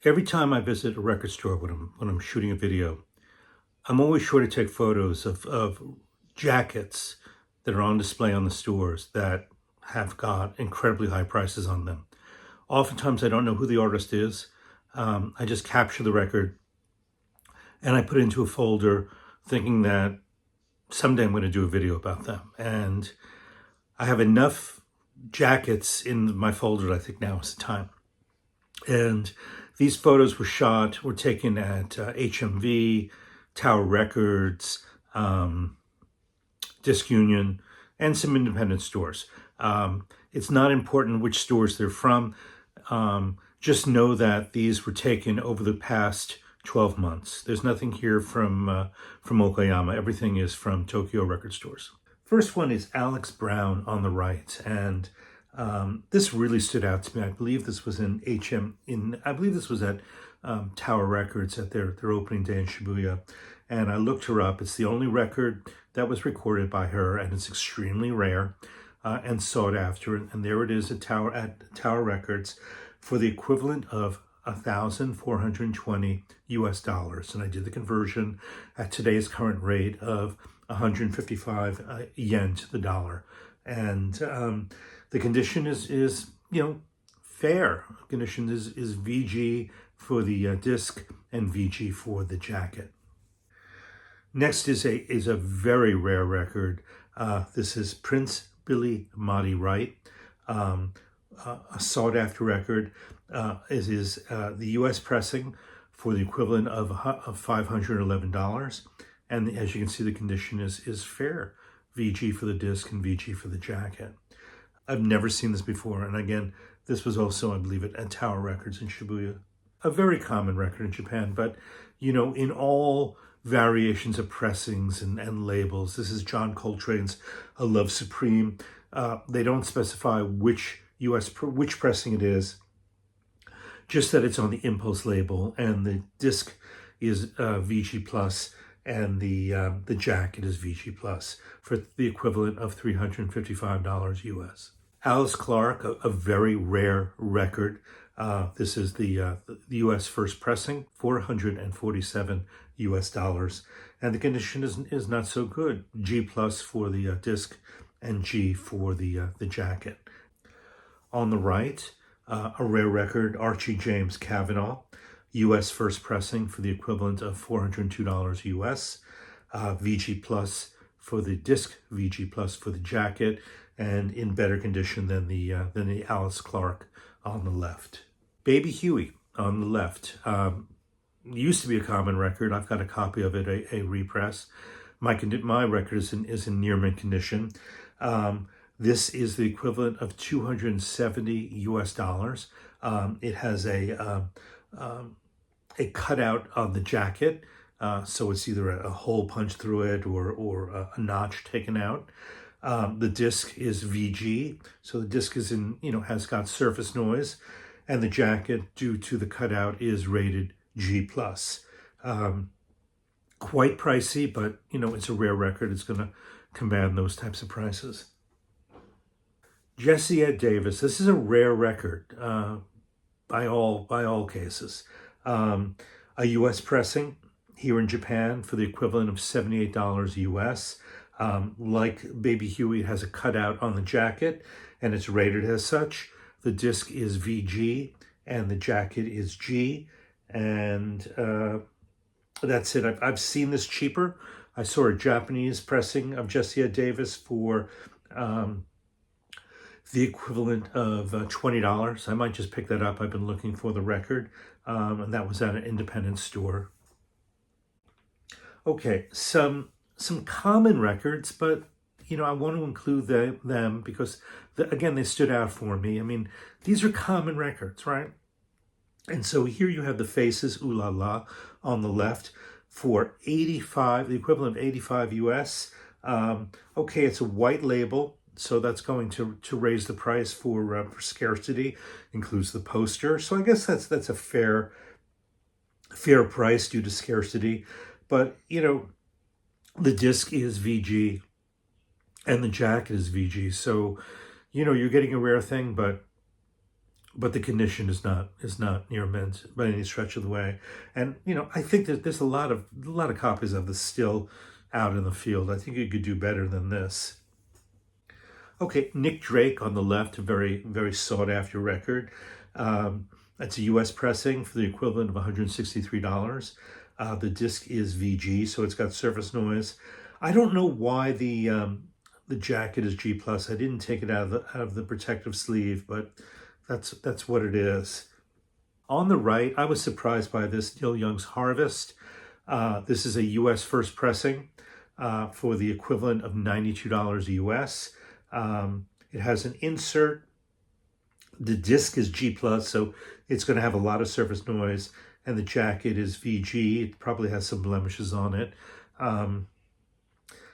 Every time I visit a record store when I'm shooting a video, I'm always sure to take photos of jackets that are on display on the stores that have got incredibly high prices on them. Oftentimes I don't know who the artist is. I just capture the record and I put it into a folder thinking that someday I'm going to do a video about them. And I have enough jackets in my folder that I think now is the time. And these photos were taken at HMV, Tower Records, Disc Union, and some independent stores. It's not important which stores they're from. Just know that these were taken over the past 12 months. There's nothing here from Okayama. Everything is from Tokyo record stores. First one is Alex Brown on the right, and this really stood out to me. I believe this was I believe this was at Tower Records at their opening day in Shibuya. And I looked her up. It's the only record that was recorded by her, and it's extremely rare and sought after. And there it is at Tower Records for the equivalent of $1,420 US. And I did the conversion at today's current rate of 155 yen to the dollar. And the condition is fair. Condition is VG for the disc and VG for the jacket. Next is a very rare record. This is Prince Billy Madi Wright, a sought after record. It is the U.S. pressing for the equivalent of $511. And as you can see, the condition is fair. VG for the disc and VG for the jacket. I've never seen this before. And again, this was also, I believe, at Tower Records in Shibuya. A very common record in Japan, but in all variations of pressings and labels, this is John Coltrane's A Love Supreme. They don't specify which pressing it is, just that it's on the Impulse label, and the disc is VG Plus, and the jacket is VG Plus for the equivalent of $355 US. Alice Clark, a very rare record. This is the U.S. first pressing, $447 US, and the condition is not so good. G plus for the disc and G for the jacket. On the right, a rare record, Archie James Kavanaugh, U.S. first pressing for the equivalent of $402 US, VG plus for the disc, VG plus for the jacket, and in better condition than the Alice Clark on the left. Baby Huey on the left. Used to be a common record. I've got a copy of it, a repress. My record is in near mint condition. This is the equivalent of $270 US. It has a cutout on the jacket, so it's either a hole punched through it or a notch taken out. The disc is VG, so the disc is has got surface noise, and the jacket, due to the cutout, is rated G+. Quite pricey, but it's a rare record. It's going to command those types of prices. Jesse Ed Davis. This is a rare record by all cases. A U.S. pressing here in Japan for the equivalent of $78 US. Like Baby Huey, it has a cutout on the jacket, and it's rated as such. The disc is VG, and the jacket is G, and that's it. I've seen this cheaper. I saw a Japanese pressing of Jesse Ed Davis for the equivalent of $20. I might just pick that up. I've been looking for the record, and that was at an independent store. Okay, some common records, but I want to include them because again, they stood out for me. I mean, these are common records, right? And so here you have the Faces Ooh La La on the left for $85, the equivalent of $85 US. Okay, it's a white label, so that's going to raise the price for scarcity. Includes the poster, so I guess that's a fair price due to scarcity. But the disc is VG and the jacket is VG, so you're getting a rare thing, but but the condition is not near mint by any stretch of the way. And I think that there's a lot of copies of this still out in the field. I think you could do better than this. Okay, Nick Drake on the left, a very, very sought after record. That's a US pressing for the equivalent of $163. The disc is VG, so it's got surface noise. I don't know why the jacket is G+. I didn't take it out of the protective sleeve, but that's what it is. On the right, I was surprised by this Neil Young's Harvest. This is a US first pressing for the equivalent of $92 US. It has an insert. The disc is G+, so it's going to have a lot of surface noise, and the jacket is VG. It probably has some blemishes on it.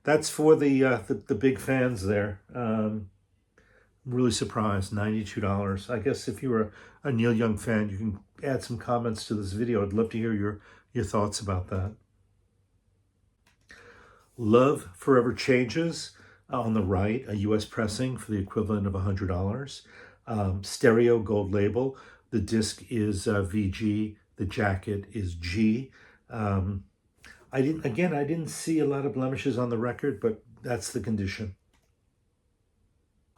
That's for the big fans there. I'm really surprised, $92. I guess if you were a Neil Young fan, you can add some comments to this video. I'd love to hear your thoughts about that. Love Forever Changes on the right, a US pressing for the equivalent of $100. Stereo gold label. The disc is VG. The jacket is G. I didn't see a lot of blemishes on the record, but that's the condition.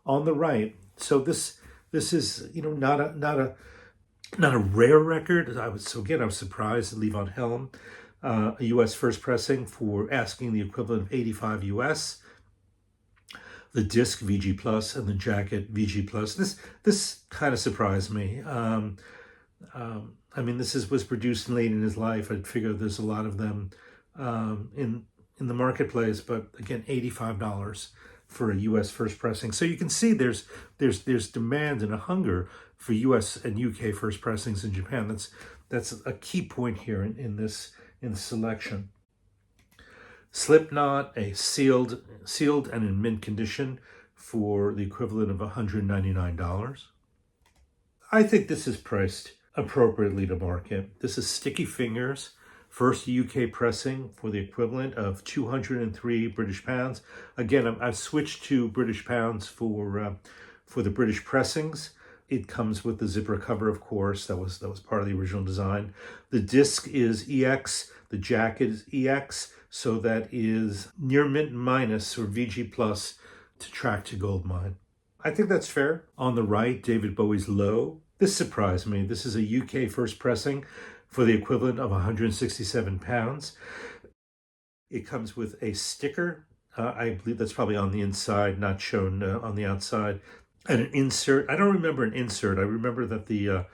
On the right, so this is not a rare record. I was surprised that Levon Helm, a US first pressing for asking the equivalent of $85 US. The disc VG Plus and the jacket VG Plus. This kind of surprised me. I mean, was produced late in his life. I'd figure there's a lot of them in the marketplace, but again, $85 for a US first pressing. So you can see there's demand and a hunger for US and UK first pressings in Japan. That's a key point here in this selection. Slipknot, a sealed and in mint condition for the equivalent of $199. I think this is priced appropriately to market. This is Sticky Fingers, first UK pressing for the equivalent of 203 British pounds. Again, I've switched to British pounds for the British pressings. It comes with the zipper cover, of course. That was part of the original design. The disc is EX. The jacket is EX. So that is near mint minus or VG plus to track to Goldmine. I think that's fair. On the right, David Bowie's Low. This surprised me. This is a UK first pressing for the equivalent of 167 pounds. It comes with a sticker. I believe that's probably on the inside, not shown on the outside. And an insert. I don't remember an insert. I remember that the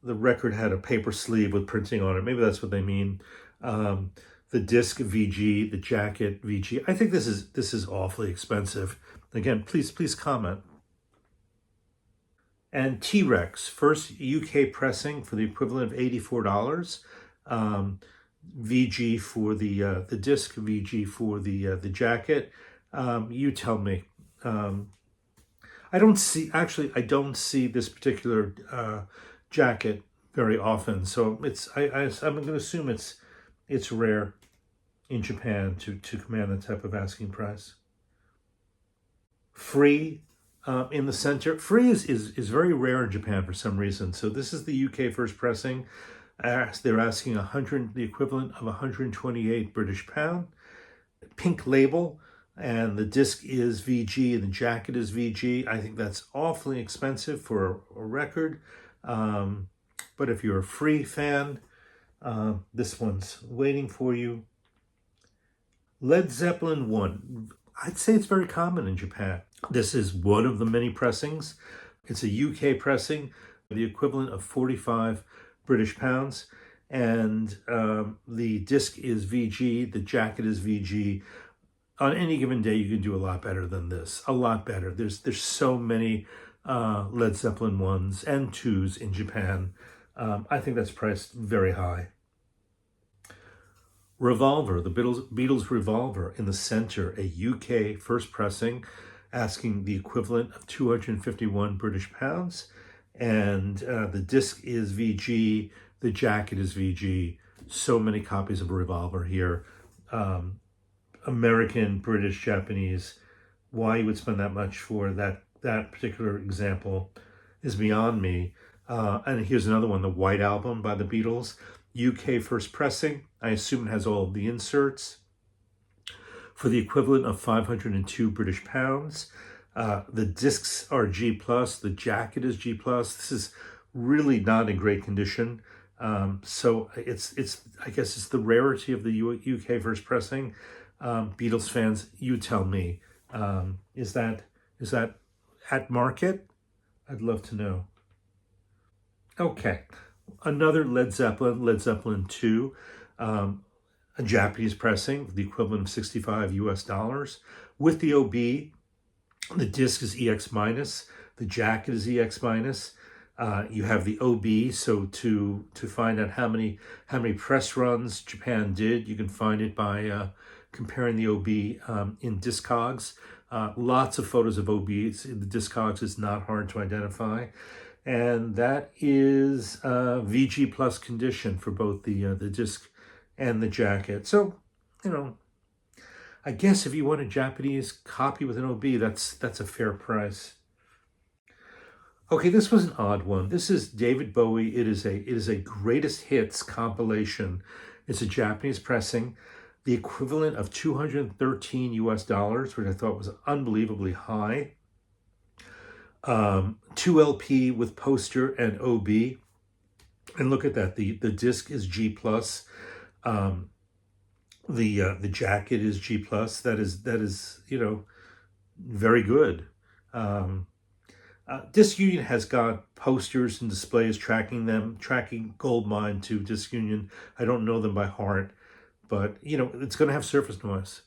record had a paper sleeve with printing on it. Maybe that's what they mean. The disc VG, the jacket VG. I think this is awfully expensive. Again, please comment. And T-Rex, first UK pressing for the equivalent of $84. VG for the disc, VG for the jacket. You tell me. I don't see this particular jacket very often, so I'm going to assume it's rare in Japan to command that type of asking price. Free in the center. Free is very rare in Japan for some reason. So this is the UK first pressing. They're asking the equivalent of 128 British pound. Pink label, and the disc is VG and the jacket is VG. I think that's awfully expensive for a record. But if you're a Free fan, this one's waiting for you. Led Zeppelin 1. I'd say it's very common in Japan. This is one of the many pressings. It's a UK pressing, the equivalent of 45 British pounds. And the disc is VG, the jacket is VG. On any given day, you can do a lot better than this. A lot better. There's so many Led Zeppelin 1s and 2s in Japan. I think that's priced very high. Revolver, the Beatles Revolver in the center, a UK first pressing, asking the equivalent of 251 British pounds. And the disc is VG, the jacket is VG. So many copies of Revolver here. American, British, Japanese. Why you would spend that much for that particular example is beyond me. And here's another one, the White Album by the Beatles, UK first pressing. I assume it has all of the inserts for the equivalent of 502 British pounds. The discs are G+, the jacket is G+. This is really not in great condition. So it's I guess it's the rarity of the UK first pressing. Beatles fans, you tell me, is that at market? I'd love to know. Okay, another Led Zeppelin 2, a Japanese pressing, the equivalent of $65 with the OB. The disc is EX minus, the jacket is EX minus. You have the OB, so to find out how many press runs Japan did, you can find it by comparing the OB in Discogs. Lots of photos of OBs in the Discogs is not hard to identify, and that is VG plus condition for both the disc and the jacket. So, I guess if you want a Japanese copy with an OB, that's a fair price. Okay, this was an odd one. This is David Bowie. It is a greatest hits compilation. It's a Japanese pressing, the equivalent of $213, which I thought was unbelievably high. 2 LP with poster and OB. And look at that. The disc is G+. The jacket is G+. That is very good. Disc Union has got posters and displays tracking Goldmine to Disc Union. I don't know them by heart, but it's going to have surface noise.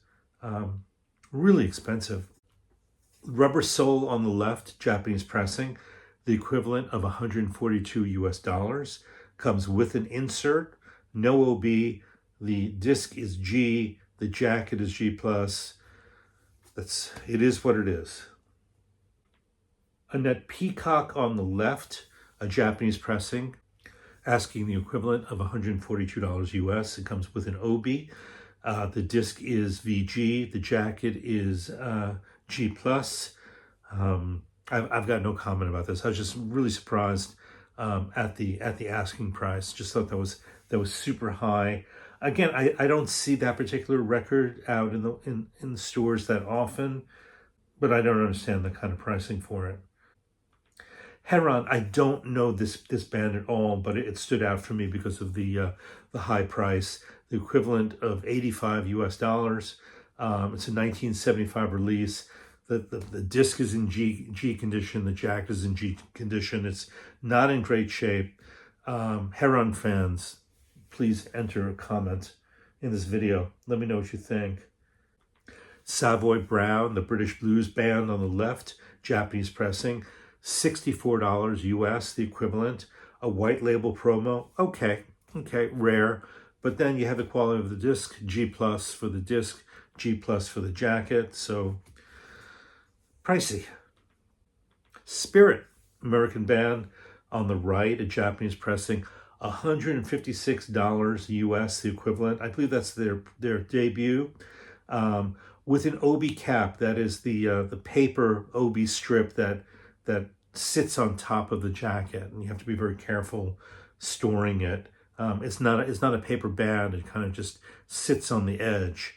Really expensive. Rubber sole on the left, Japanese pressing, the equivalent of $142, comes with an insert, no OB. The disc is G, the jacket is G+. It is what it is. Annette Peacock on the left, a Japanese pressing, asking the equivalent of $142 US. It comes with an OB. The disc is VG, the jacket is G+. I've got no comment about this. I was just really surprised at the asking price. Just thought that was super high. Again, I don't see that particular record out in the stores that often, but I don't understand the kind of pricing for it. Heron, I don't know this band at all, but it stood out for me because of the high price, the equivalent of $85. It's a 1975 release. The disc is in G condition, the jacket is in G condition. It's not in great shape. Heron fans, please enter a comment in this video. Let me know what you think. Savoy Brown, the British blues band on the left, Japanese pressing, $64 US, the equivalent. A white label promo, okay, rare. But then you have the quality of the disc, G+ for the disc, G+ for the jacket, so pricey. Spirit, American band on the right, a Japanese pressing, $156 US, the equivalent. I believe that's their debut. With an OB cap, that is the paper OB strip that sits on top of the jacket, and you have to be very careful storing it. It's not a paper band. It kind of just sits on the edge.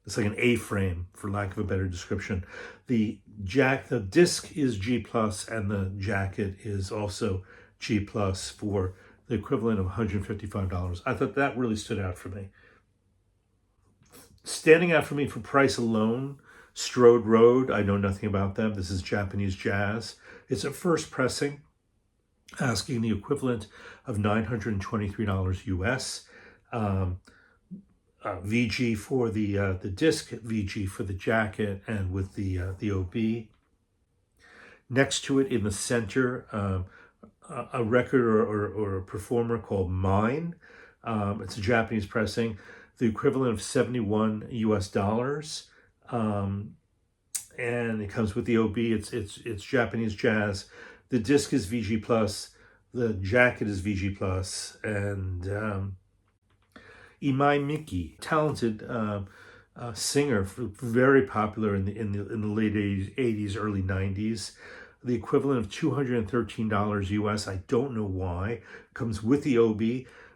It's like an A-frame, for lack of a better description. The disc is G+, and the jacket is also G+ for the equivalent of $155. I thought that really stood out for me. Standing out for me for price alone, Strode Road. I know nothing about them. This is Japanese jazz. It's a first pressing, asking the equivalent of $923 US. VG for the disc, VG for the jacket, and with the OB. Next to it in the center, a record or a performer called Mine. It's a Japanese pressing, the equivalent of $71 US. And it comes with the OB. It's Japanese jazz. The disc is VG+, the jacket is VG+, and Imai Miki, talented singer, very popular in the late 80s, early 90s. the equivalent of $213 US. I don't know why. Comes with the OB.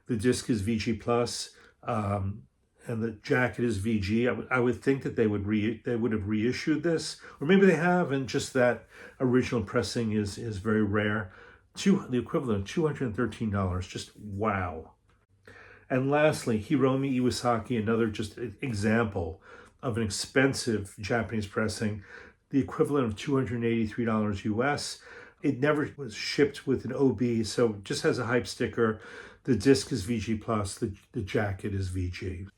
The disc is VG Plus, and the jacket is VG. I would think that they would have reissued this, or maybe they have, and just that original pressing is very rare. The equivalent of $213. Just wow. And lastly, Hiromi Iwasaki, another just example of an expensive Japanese pressing, the equivalent of $283 US. It never was shipped with an OB, so it just has a hype sticker. The disc is VG Plus, the jacket is VG.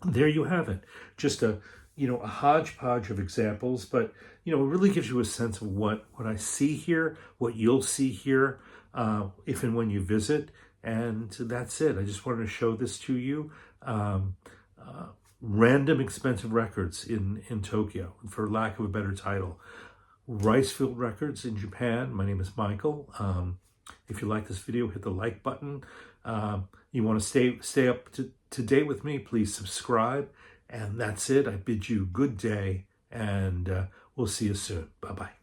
There you have it. Just a hodgepodge of examples, but it really gives you a sense of what I see here, what you'll see here, if and when you visit. And that's it. I just wanted to show this to you. Random expensive records in Tokyo, for lack of a better title. Ricefield Records in Japan. My name is Michael. If you like this video, hit the like button. You want to stay up to date with me, please subscribe. And that's it. I bid you good day, and we'll see you soon. Bye-bye.